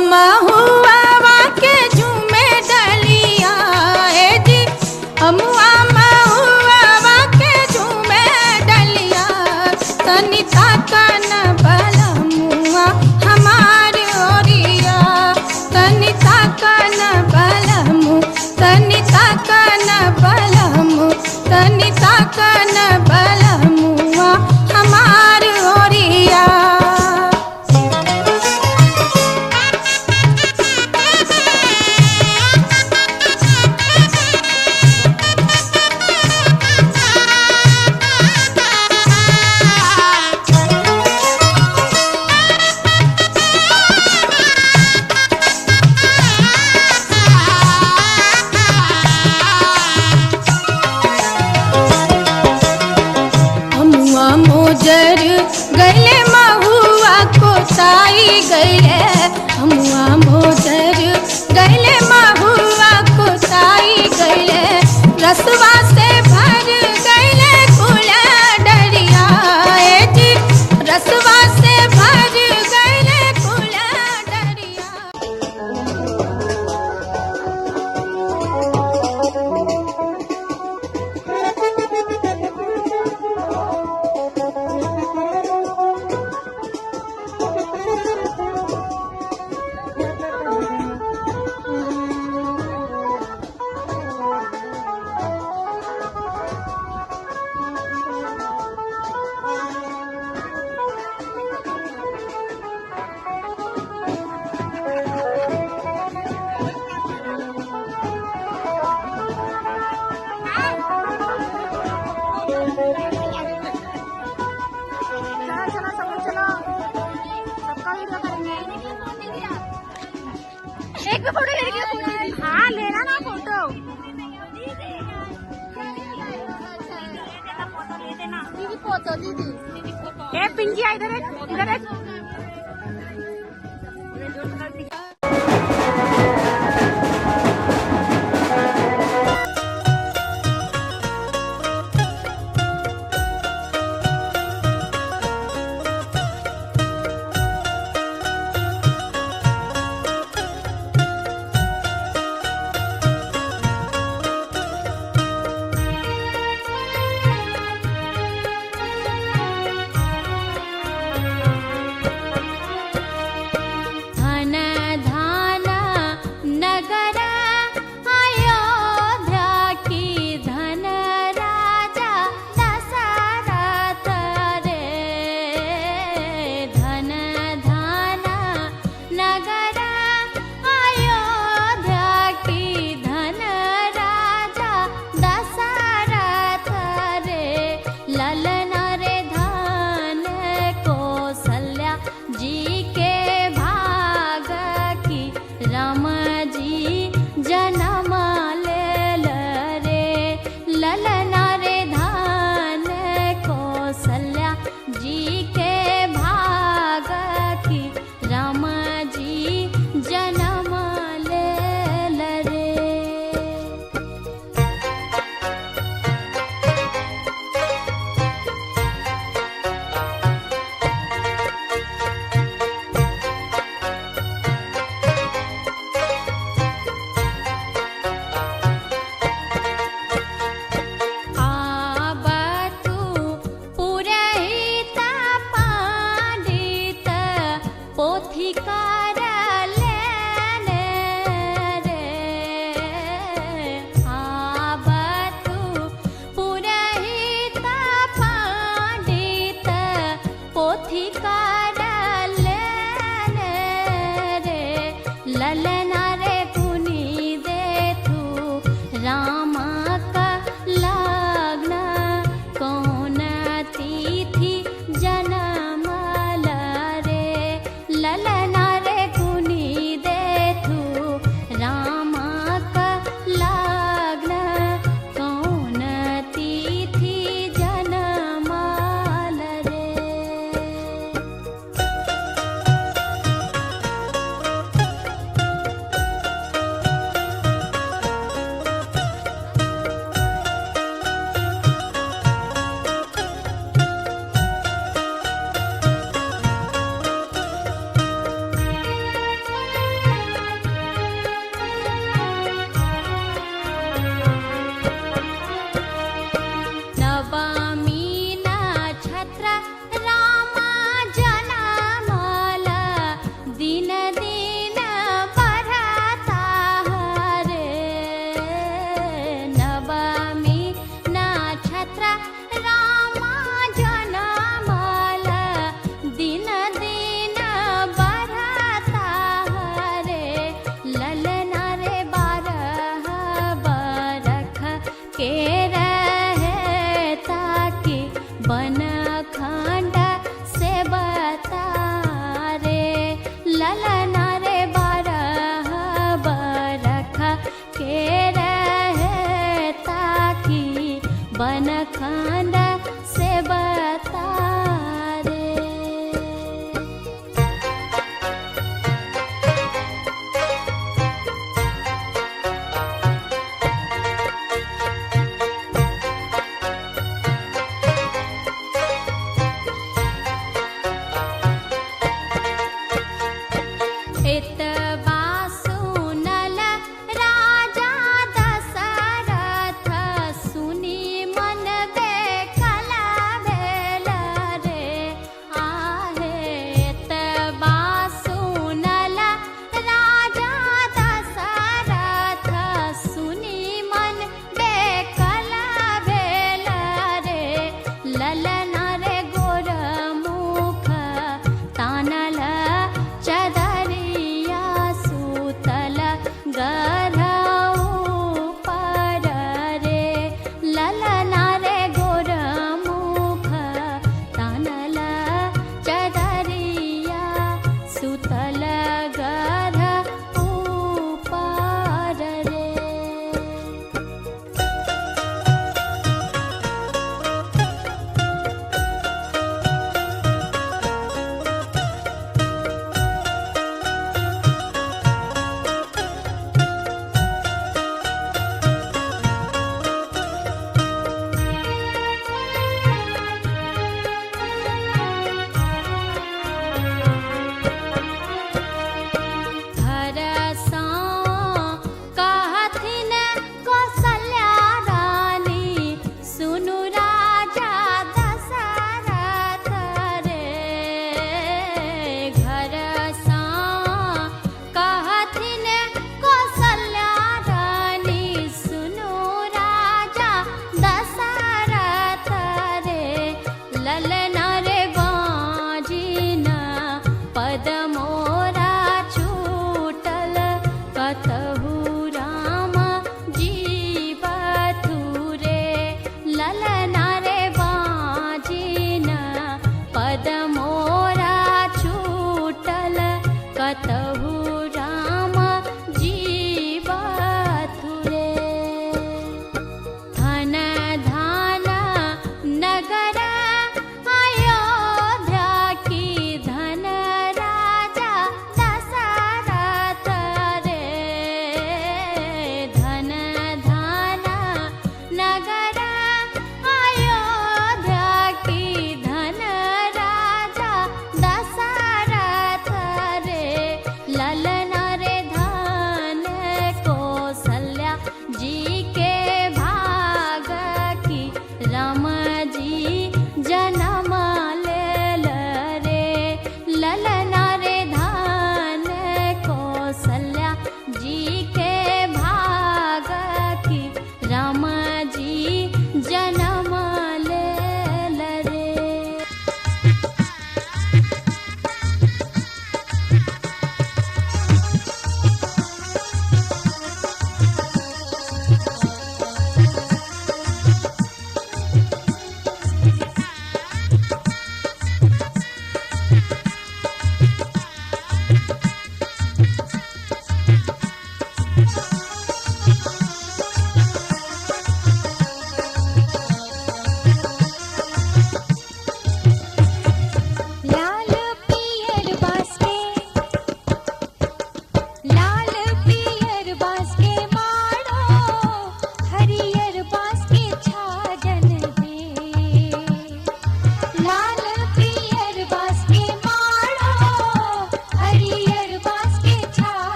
महुआ के झूमे डलिया है जी, अमुआ महुआ के झूमे डलिया। तनिता कन बलमुआ हमार ओरिया, तनिता कन बलमु, तनिता कन बलमु, तनिता कन बलमुआ हमार ओरिया। मोजर गले महुआ कोसाई गले, हमुआ मोजर गले महुआ कोसाई गले। रसवा से भर गले कुला डरिया जी, रसवा से भर गले कुला डरिया। एक भी फोटो ले लिया? हाँ लेना ना फोटो। दीदी फोटो, दीदी ए पिंकी इधर इधर।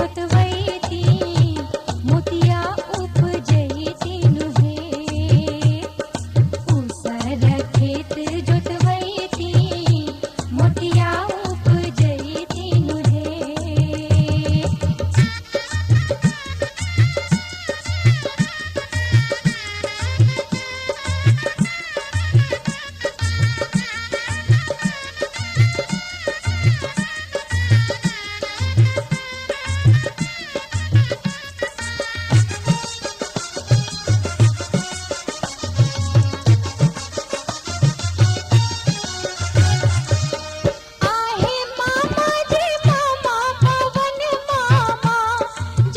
जोतवैती मोतिया उपजैती नुहे ऊसर खेत जोतवैती मोतिया उपजैती नुहे आहे मामा जे मामा पवन मामा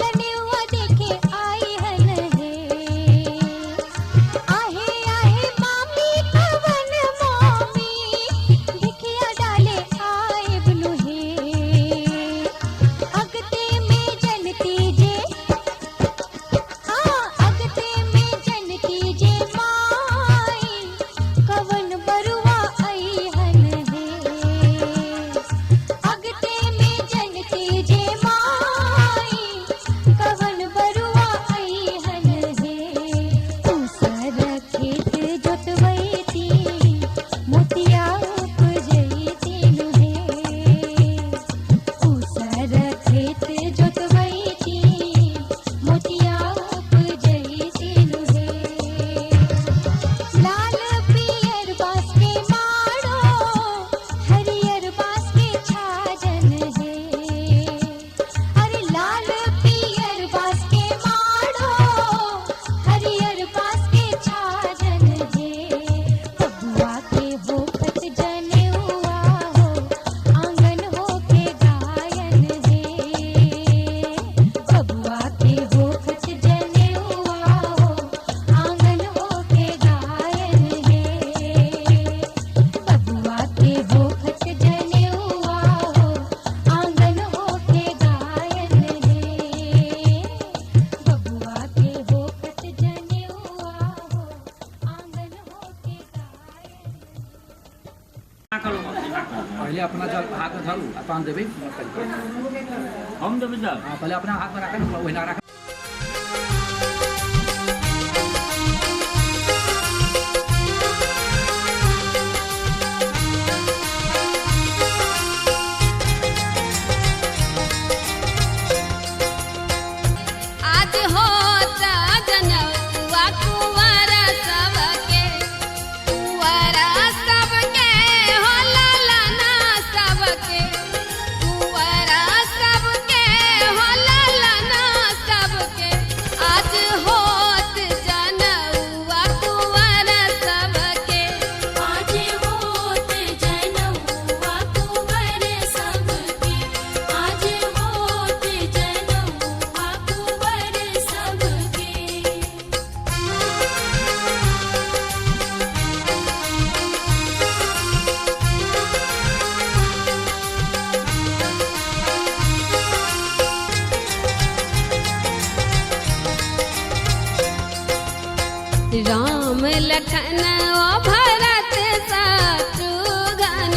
जनेवा देखे आई हन हे आहे आहे मामी पवन मामी भिखिया डाले आए बनु हे अगते में जनती जे अगते में जनती जे माई कवन बरुआ आई हन हे अगते में जनती जे माई कवन बरुआ आई हन हे ऊसर खेत जोतवैती मोतिया उपजैती नुहे ऊसर खेत जोतवैती मोतिया उपजैती नुहे लाल पियर बांस के माड़ो हरियर बांस के छाजन हे अरे लाल पियर बांस के माड़ो हरियर बांस के छाजन हे बबुआ के होखत जनेउआ हो आंगन होके गायन हे बबुआ के होखत जनेउआ हो आंगन होके गायन हे बबुआ के होखत जनेउआ हो आंगन होके गायन हे बबुआ के होखत जनेउआ हो आंगन होके गायन पहले अपना जल हाथ में धरू पान देवे हम देवे जल पहले अपना हाथ में रखा वही ना रखा आज होता जनउआ कुंवर सबके हो ललना सबके कुंवर सबके हो ललना सबके आज होत जनउआ कुंवर सबके आज होत जनउआ कुंवर सबके आज होत जनउआ कुंवर सबके राम लखन ओ भरत शत्रुघ्न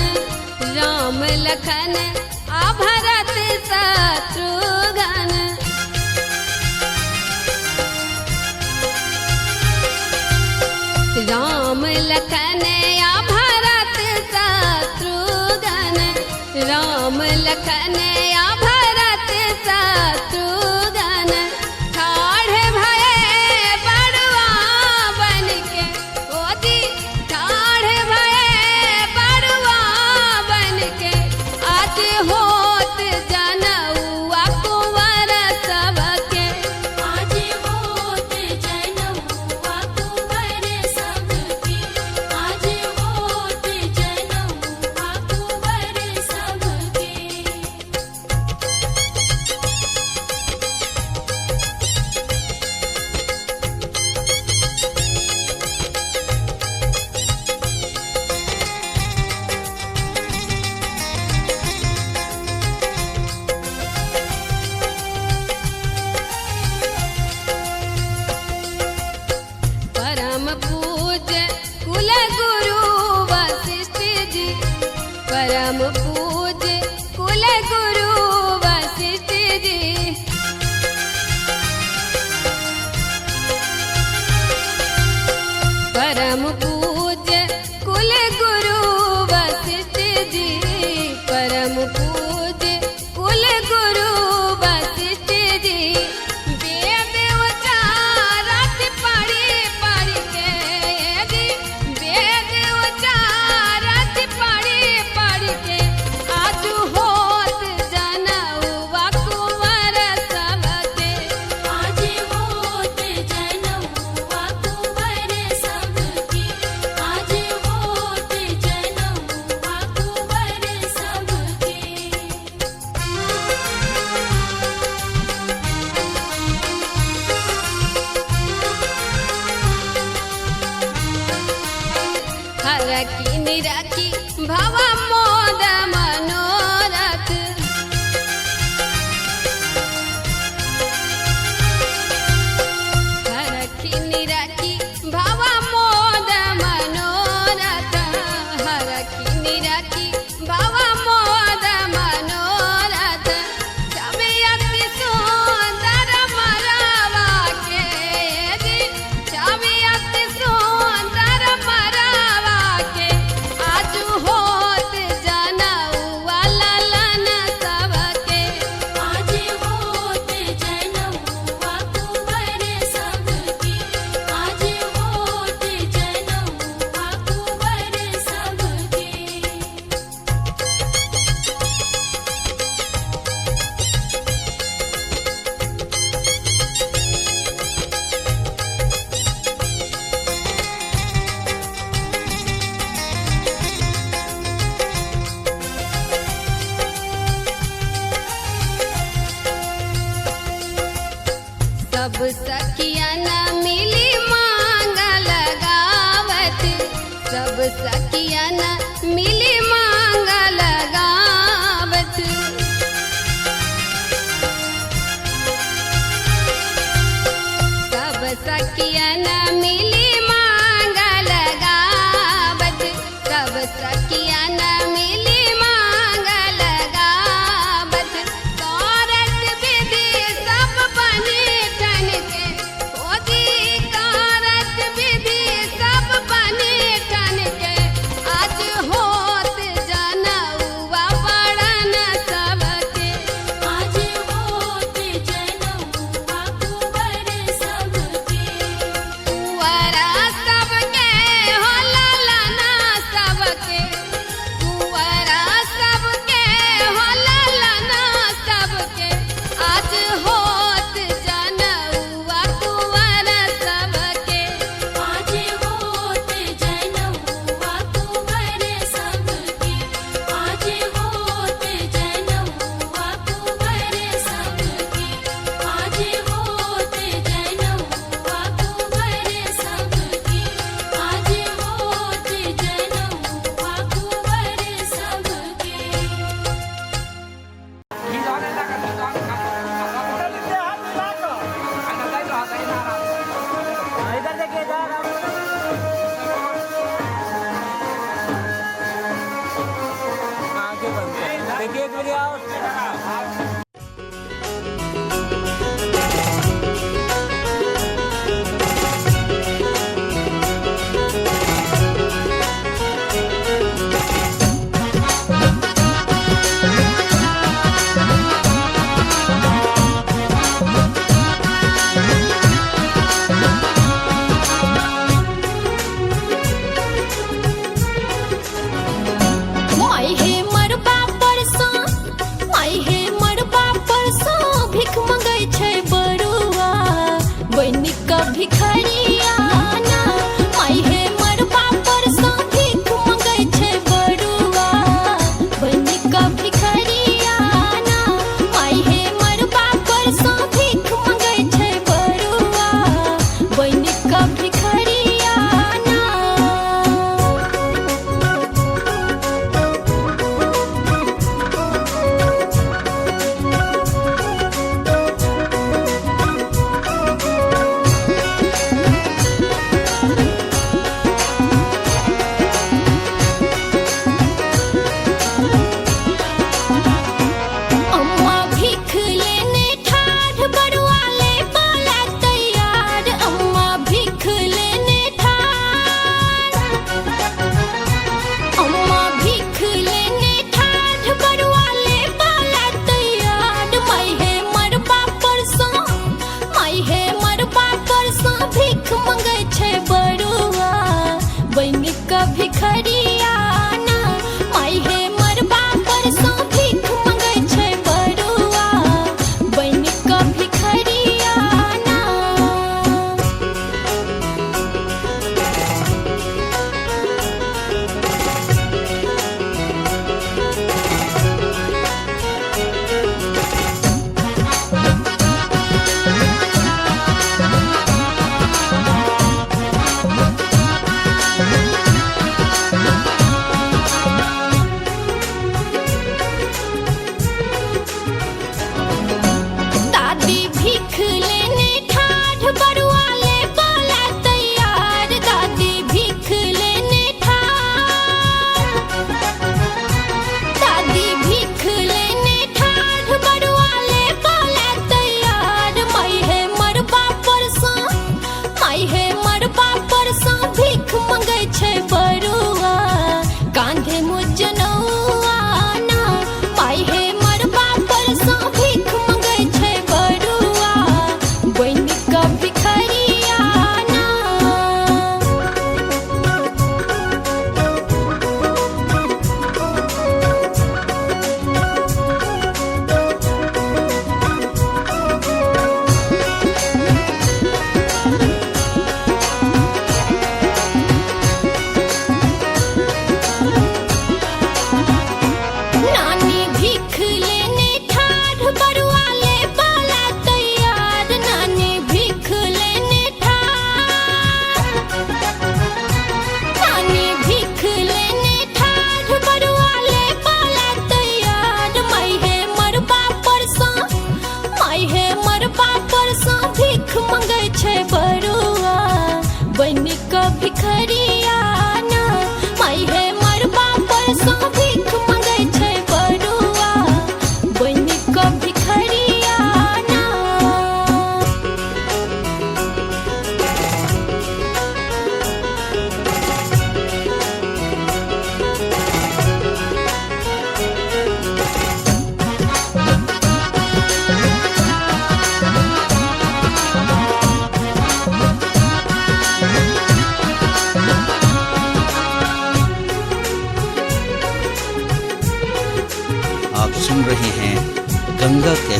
राम लखन आ भरत शत्रुघ्न राम लखन आ भरत शत्रुघ्न राम लखन आ भरत शत्रुघ्न ठाढ़ भये बड़ुआ बनके ओ जी ठाढ़ भये बड़ुआ बनके आज भावा मोद मनोरथ हरखी निरखी भावा मोद मनोरथ हरखी निरखी भावा मोद मनोरथ छवि अति सुंदर मरवा के दी छवि अति सुंदर मरवा के आजू होत जनउआ ललन सबके आज होत जनउआ कुंवर सबके आज होत जनउआ कुंवर सबके सब सखिया न मिली मांग लगावत सब सखिया न मिली मांग लगावत सब सखिया न मिली मांग लगावत सब सखिया न मिली मांग लगावत औरत विधि सब बनी ठन के खोदी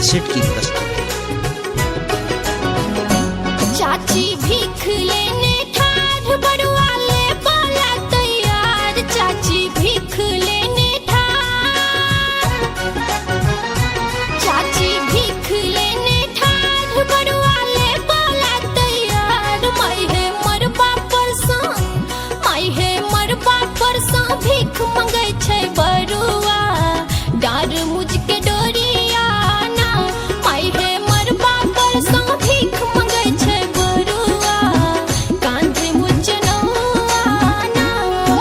कैसेट की प्रस्तुति। चाची भीख लेने ठाढ़ बड़ुआ ले बाला तैयार, चाची भीख लेने ठाढ़, चाची भीख लेने ठाढ़ बड़ुआ ले बाला तैयार। माई है मरबा परसा, माई है मरबा परसा भीख मंगै छै बड़ुआ, डार मुझके डोरिया ना। माई है मरबा परसा भीख मंगै छै बड़ुआ, कांधे मुचनौआ ना।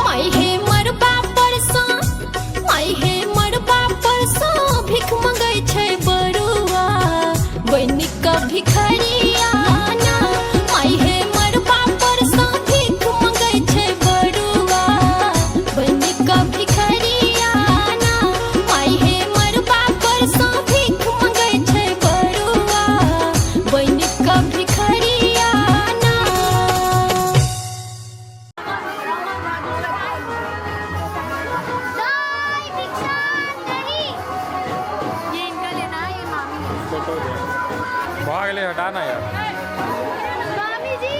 माई है मरबा परसा, माई है मरबा परसा भीख मंगै छै बड़ुआ, बनि क भिखरिया ना। माई है मरबा परसा भीख मंगै छै बड़ुआ, बनि क भिखरिया ना। माई है मरबा परसा भीख मंगै छै बड़ुआ, बनि क भिखरिया ना। ये इनका लेना है, ये मामी। भाग ले हटाना यार। मामी जी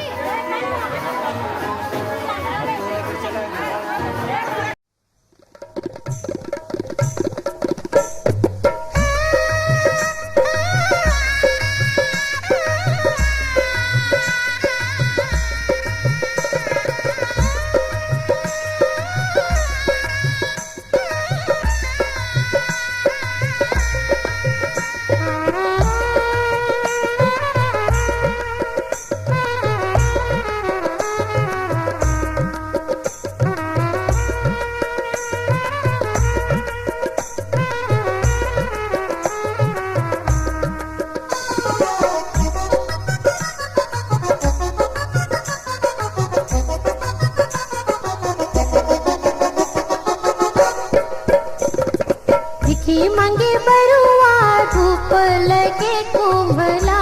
भिखी मांगे बरुआ धूप लगे कुंभला,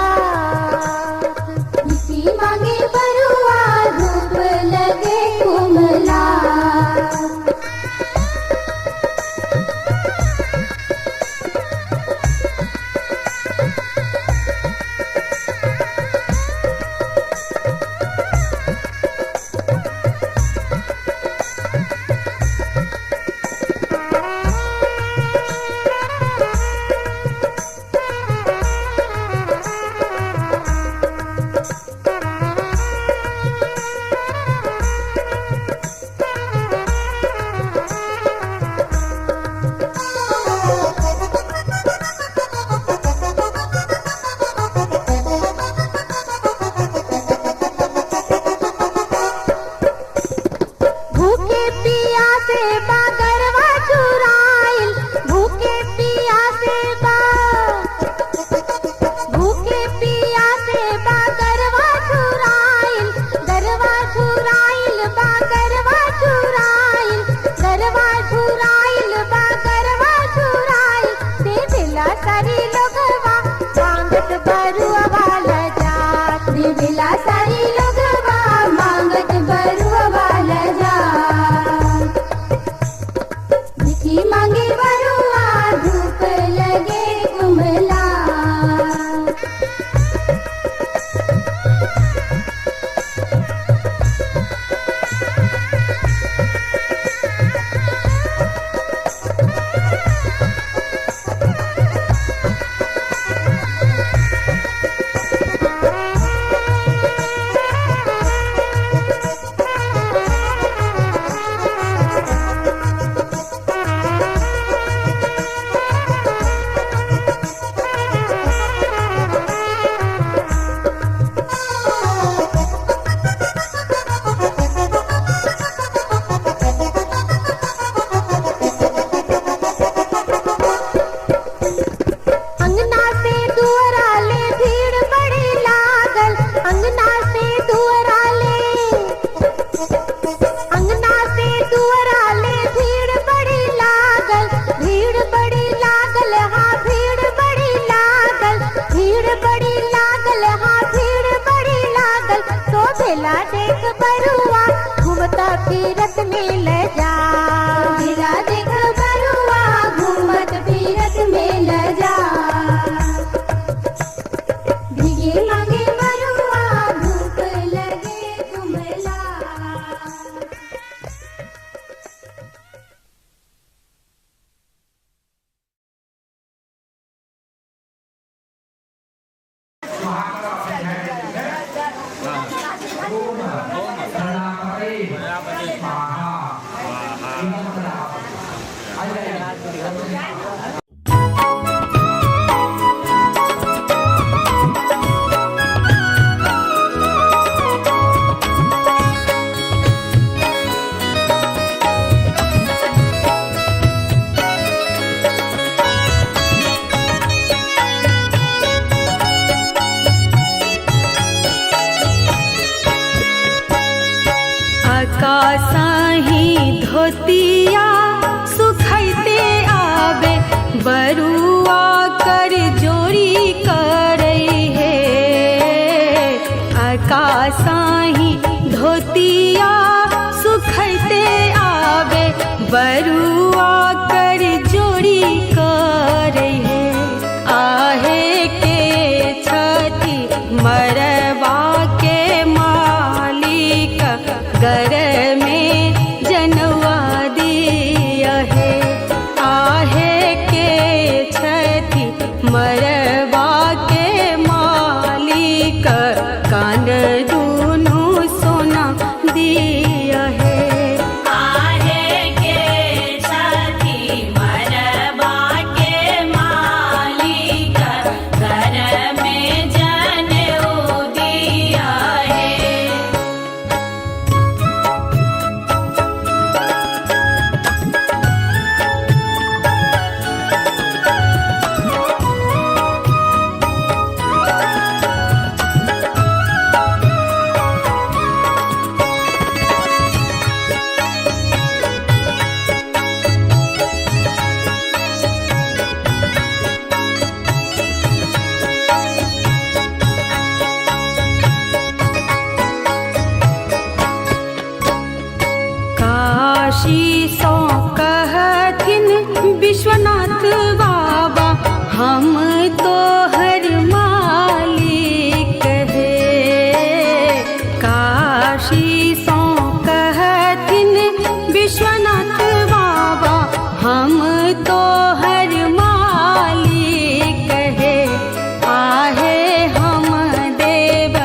भिखी मांगे बरुआ धूप लगे कुंभला। भूखे पियासे बागरवा चुराइल, भूखे पियासे भूखे पियासे बागरवा चुराइल, गरवा चुराइल बागरवा चुराइल, गरवा चुराइल बागरवा चुराइल। दे दिला सारी लोगवा मांगत बरुआ वाला जात, दे दिला सारी लोगवा मांगत बरुआ वाला जात। भिखी मांगे बरुआ धूप लगे कुंभला, अंगना से दुअरा ले भीड़ बड़ी लागल, अंगना से दुअरा ले, अंगना से दुअरा ले भीड़ बड़ी लागल, भीड़ बड़ी लागल हाँ भीड़ बड़ी लागल, भीड़ बड़ी लागल हाँ भीड़ बड़ी लागल। तो भेला देख बरुआ घूमता फिरत मिल जा, भेला देख बरुआ घूमत फिरत मिल जा। आकाशाही धोतिया सुखैते आवे बरुआ कर जोड़ी करई है। आकाशाही धोतिया सुखैते आवे बरुआ कर जोड़ी करई है। आहे के छठी मरवा के मालिक गर में जनवा दिया है। आहे के छठी मरवा के मालिक कान दूनु सोना दिया है। आहे के छठी मरवा के मालिक घर में जनेऊ दिया है। काशी सो कहथिन विश्वनाथ बाबा हम तो हर मालिक है। काशी सो कहथिन विश्वनाथ बाबा हम तो हर मालिक है। आहे हम देव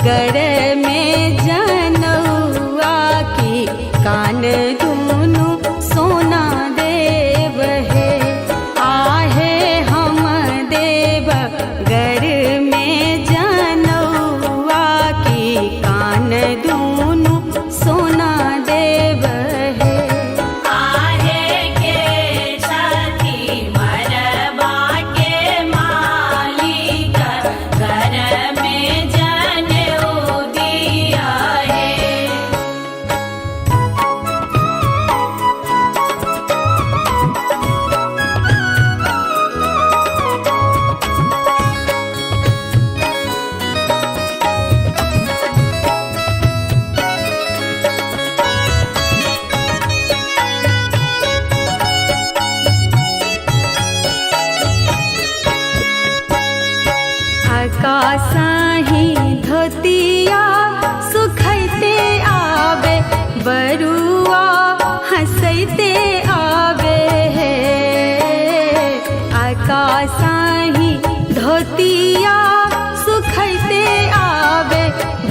गर में जनौआ की कान दूनु सोना देव है। आहे हम देव गर में जनौआ की कान दूनु सोना देव है। आहे के छठी मरवा के मालिक घर में जनेऊ दिया है। आकाशाही धोतिया सुखैते आवे बरुआ हंसैते आवे है। आकाशाही धोतिया सुखैते आवे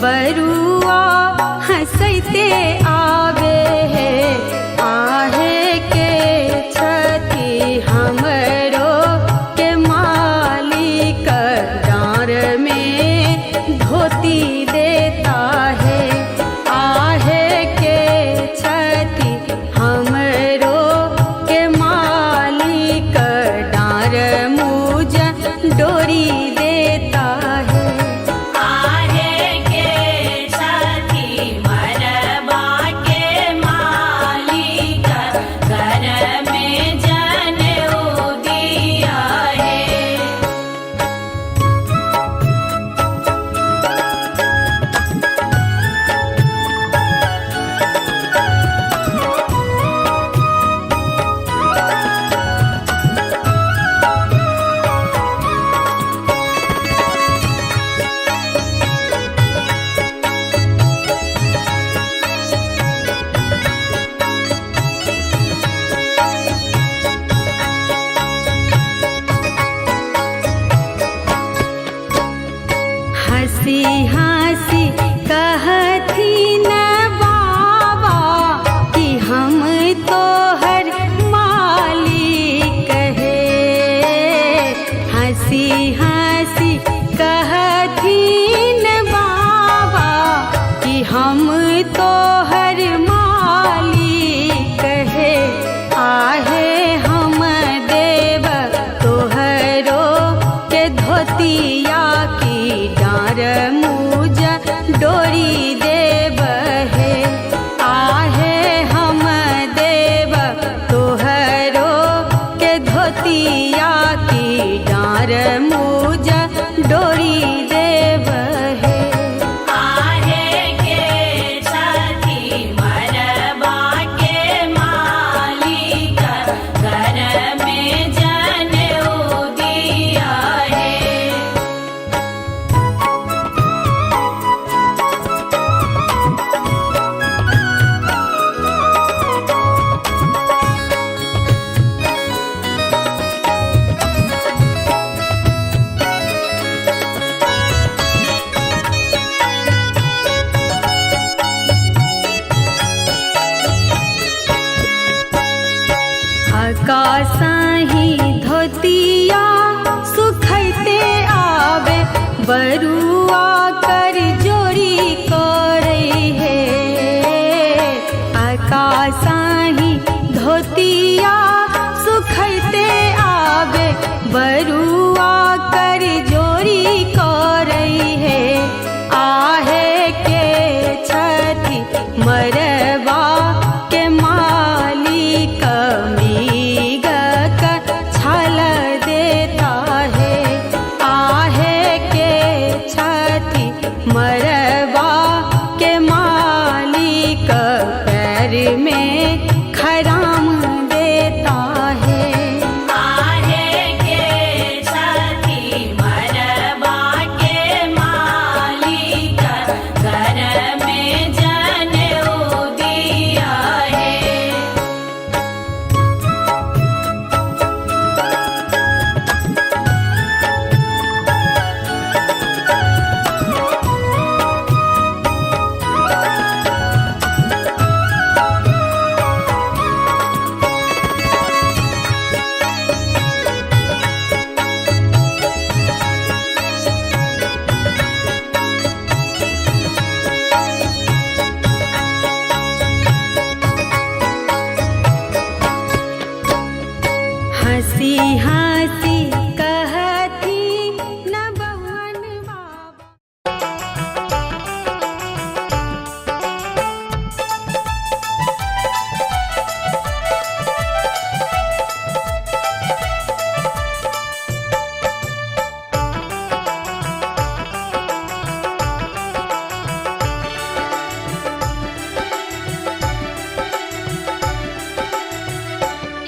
बरुआ हंसैते आवे है। आहे के छठी हमरो के मालिक डाँर में धोती देता है। आहे के छठी हमरो के मालिक डाँर मुझ डोरी देता है। आहे के छठी मरवा के मालिक घर में जनेऊ दिया है। हंसी हंसी कहती न बाबा कि हम तो हर मालिक है। हंसी हंसी कहती न बाबा कि हम तो हर मालिक है। आहे हम देव तोहरो के धोतिया की डार मुझ डोरी देव है। आहे हम देव तोहरो के धोतिया की डार मुझ डोरी देव है। आहे के छठी मरबा के मालिक घर में जनेऊ दिया है। आकाशाही धोतिया सुखैते आवे बरुआ कर जोड़ी करे है। आकाशाही धोतिया सुखैते आवे बरुआ कर जोड़ी करे है। आहे के छठी मरबा के मालिक मृग का छल देता है। आहे के छठी मरबा के मालिक पैर में खराम देता है। आहे के छठी मरबा के मालिक घर में जनेऊ दिया है। हंसी हंसी कहती न बउवन बाबा।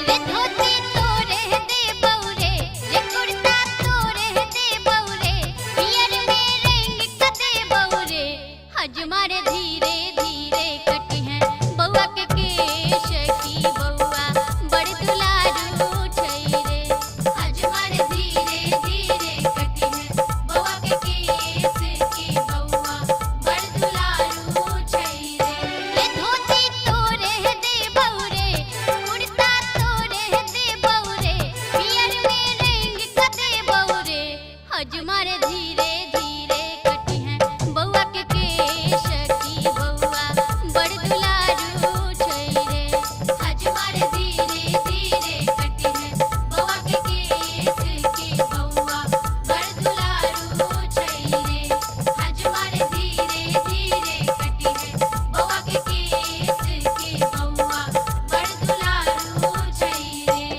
रे धोती तो रह दे बौरे, रे कुर्ता तो रह दे बौरे, पियर में रंग कदे बौरे। हजमारे धीरे धीरे कटी है बउआ के केश की बउआ बड़ दुलारू छै रे। हजमारे धीरे धीरे कटी है बउआ के केश की बउआ बड़ दुलारू छै रे। रे धोती तो रह दे बौरे, कुर्ता तो रह दे बौरे, पियर में रंग कदे बौरे। हजमारे धीरे धीरे कटी है बउआ के केश की बउआ बड़ दुलारू छै रे। हजमारे धीरे धीरे कटी है बउआ के केश की बउआ बड़ दुलारू छै रे। हजमारे धीरे धीरे कटी है बउआ के केश की बउआ बड़ दुलारू छै रे।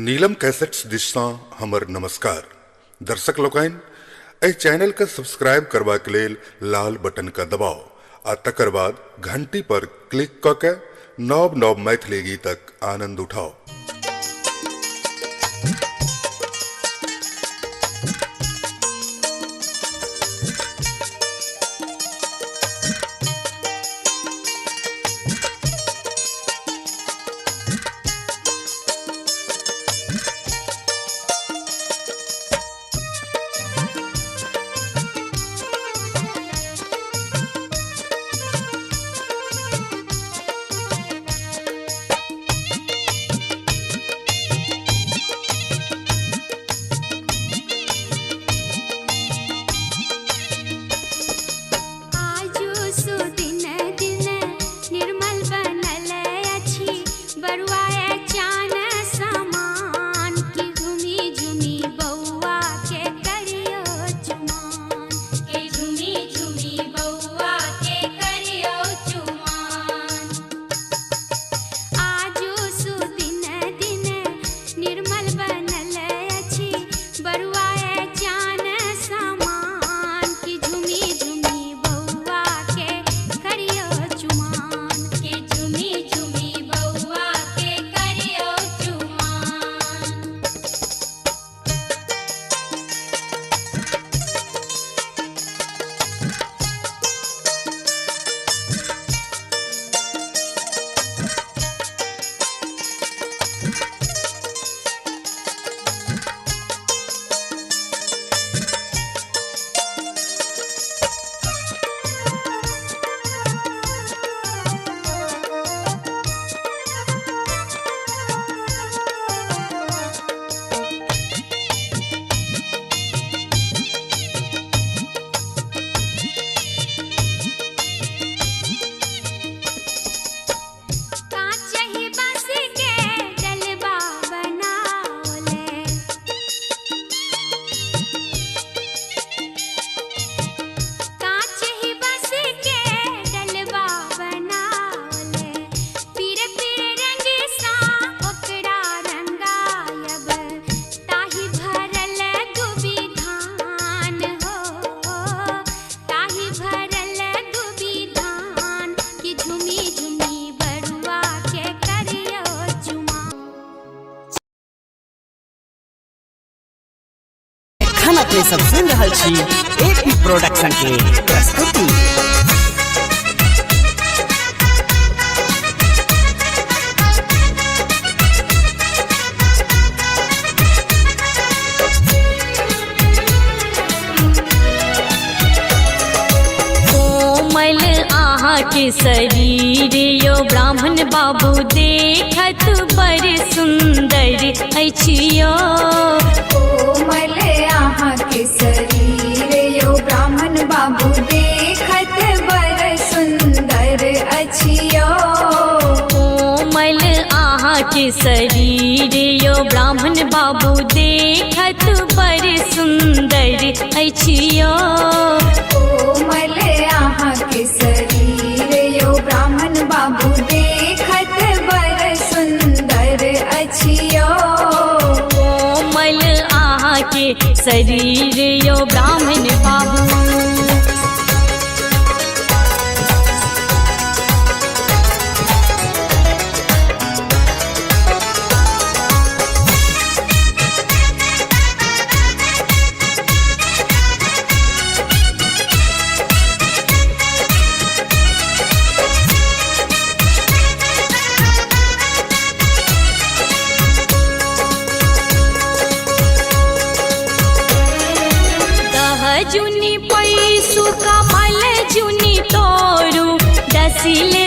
नीलम कैसेट्स दिशा हमर नमस्कार। दर्शक लोकन एहि चैनल के सब्सक्राइब करबा के लेल लाल बटन का दबाओ आ तकर बाद घंटी पर क्लिक क के नव नव मैथिली गीतक आनंद उठाओ। अपने सब सुन रहल छी एपी प्रोडक्शन के प्रस्तुति। कोमल आहा के शरीर यो ब्राह्मण बाबू देखत बड़ सुंदर अछि यो। कोमल आहा के शरीर यो ब्राह्मण बाबू देखत बड़ सुंदर अछि यो। कोमल आहा के शरीर यो ब्राह्मण बाबू देखत बड़ सुंदर अछि यो। कोमल आहा के शरीर यो ब्राह्मण बाबू देखत बड़ सुंदर अछि यो। कोमल आहा के शरीर यो ब्राह्मण बाबू। जुनी पैसु कमल जुनी तोरू दसिले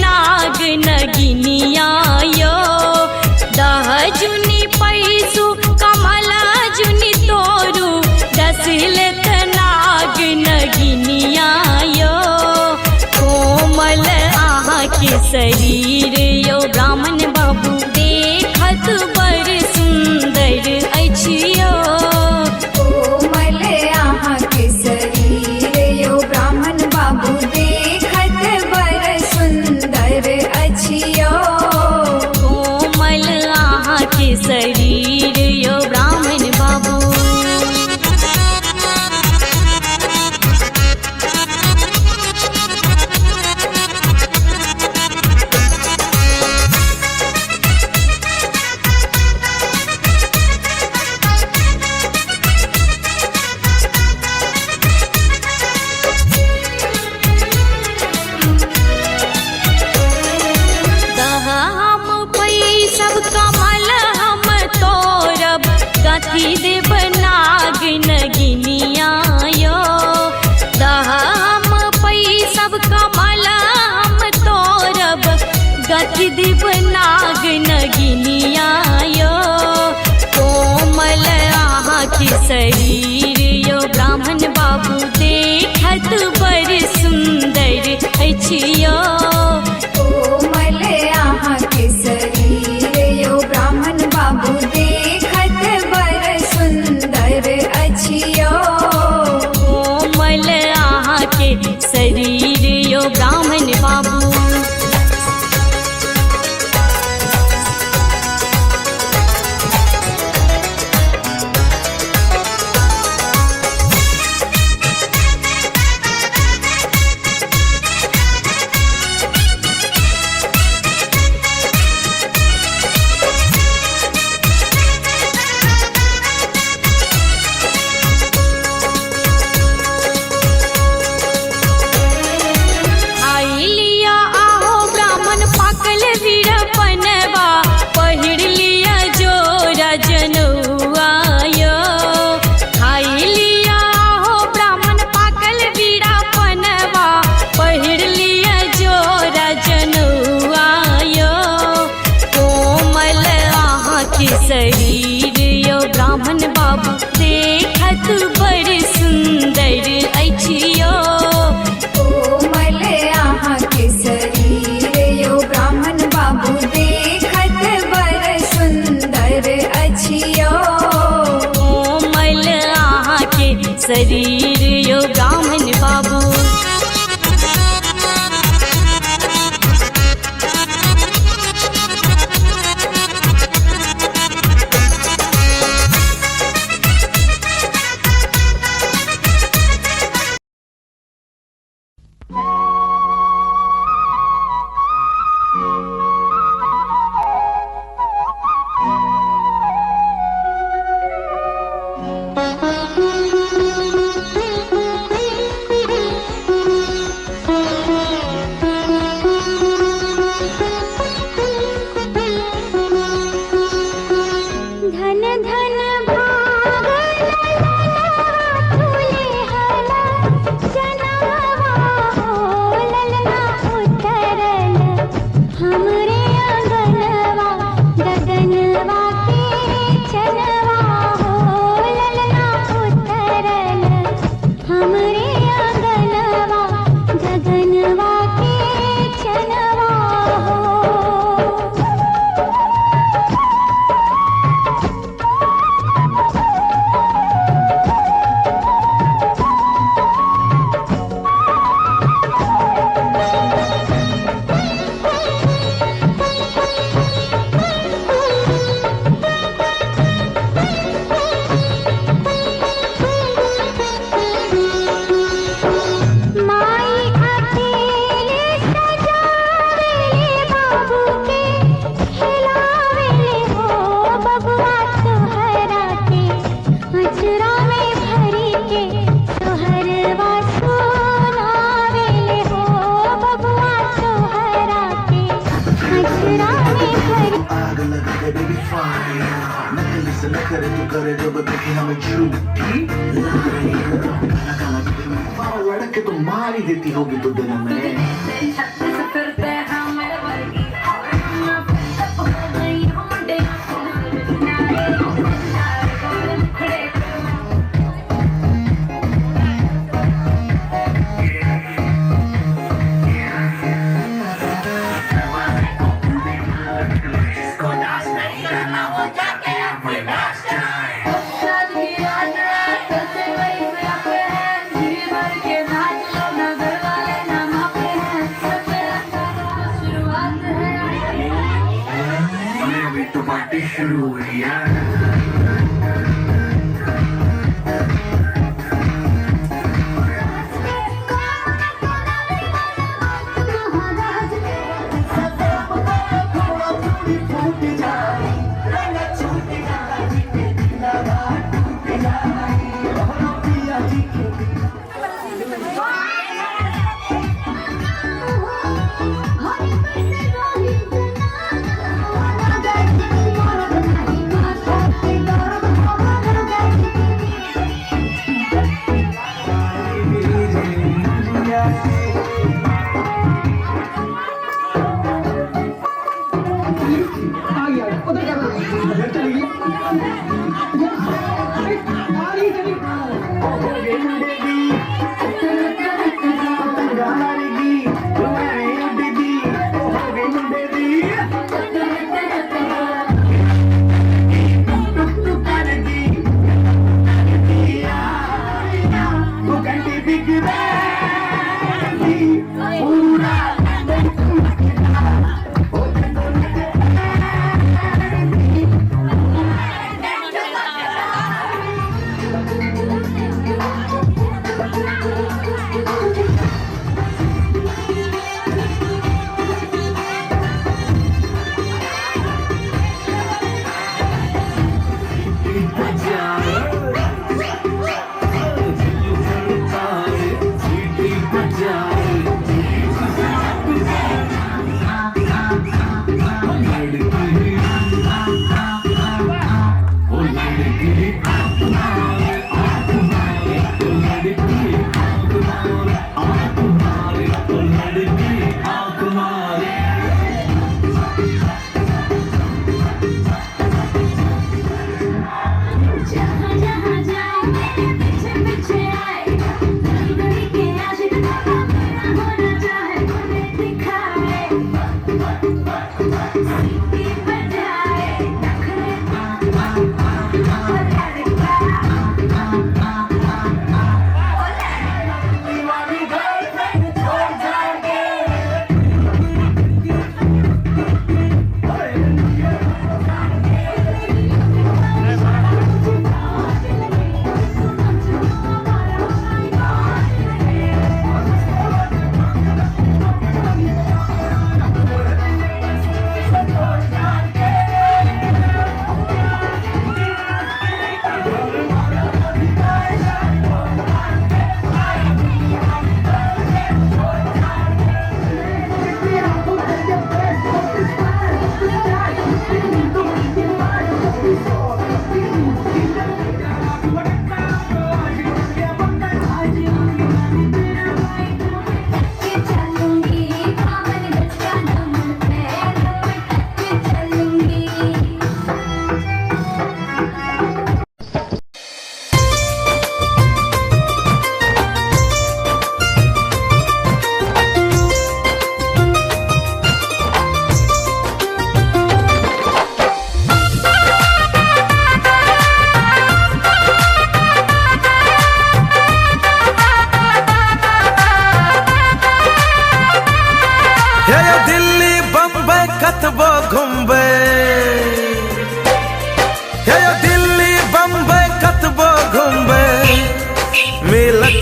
नाग नगिनिया यो। दह जुनी पैसु कमल जुनी तोरू दसिले नाग नगिनिया यो। कोमल आहा के शरीर यो ब्राह्मण बाबू देखत बड़ सुंदर अछि यो। सुंदर अछि यो। कोमल आहा के शरीर गति देव नाग नगिनिया यो दहम पै सब कमल हम तोरब गति देव नाग नगिनिया यो कोमल आहा की शरीर यो ब्राह्मण बाबू देखत बड़ सुंदर अछि यो कोमल आहा के शरीर यो ब्राह्मण बाबू देखत बड़ सुंदर अछियो कोमल आहा के शरीर यो ब्राह्मण बाबू शरीर यो ब्राह्मण बाबू देखत बड़ सुंदर अछियो कोमल आहा के शरीर यो ब्राह्मण बाबू देखत बड़ सुंदर अछियो कोमल आहा के शरीर यो ब्राह्मण बाबू के तो मार ही देती होगी तो दिन में शुरू हुई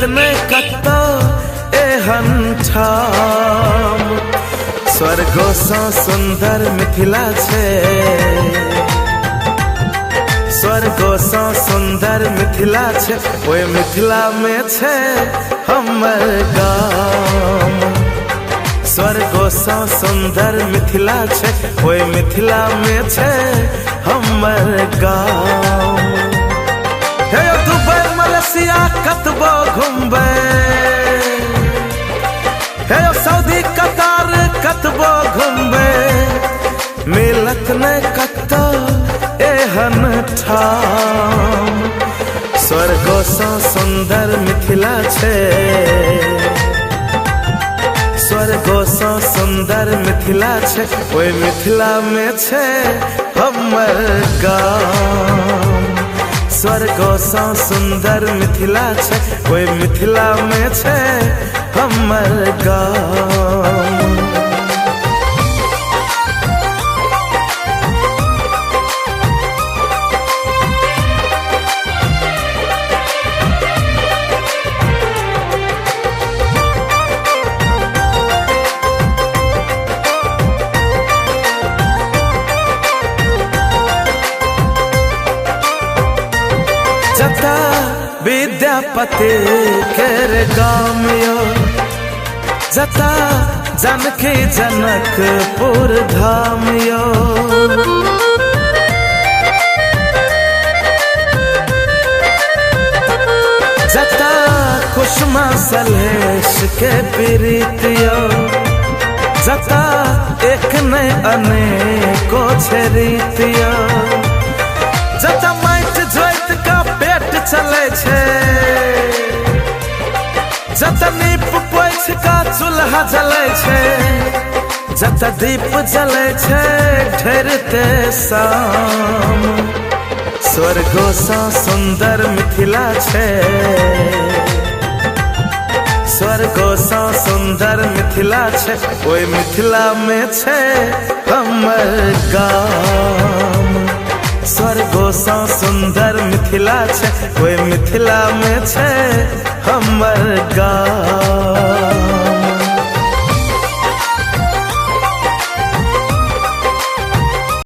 में कतो एहन ठाम स्वर्गो सँ सुंदर मिथिला छे, स्वर्गो सँ सुंदर मिथिला छे, ओए मिथिला में छे हमर गाम। स्वर्गो सँ सुंदर मिथिला छे, ओए मिथिला में छे हमर गाम। हे दुबई मलेशिया कतबो घुमबै, हे सऊदी कतार कतबो घुमबै, मिलत नहीं कतो एहन ठाम। स्वर्गो सँ सुंदर मिथिला छे, स्वर्गो सँ सुंदर मिथिला छे, ओए मिथिला में छे हमर गाम। स्वर्गो सँ सुंदर मिथिला छे, ओए मिथिला में छे हमर गाम। जता विद्यापति केर गाम यो, जता जानकी जनकपुर धाम यो। जता कुसुमा सलहेश देश के प्रीतियो जता एक नहीं अनेको छे रीतियो जता माइट जोइत का पेट चले छे जता नीप पोछ का चूल्हा जले छे जता दीप जले छे ढेरते शाम स्वर्गो सा सुंदर मिथिला छे स्वर्गो सा सुंदर मिथिला छे ओय मिथिला में छे हमर गाम स्वर्गो सा सुंदर मिथिला छे ओय मिथिला में छे हमर गाम।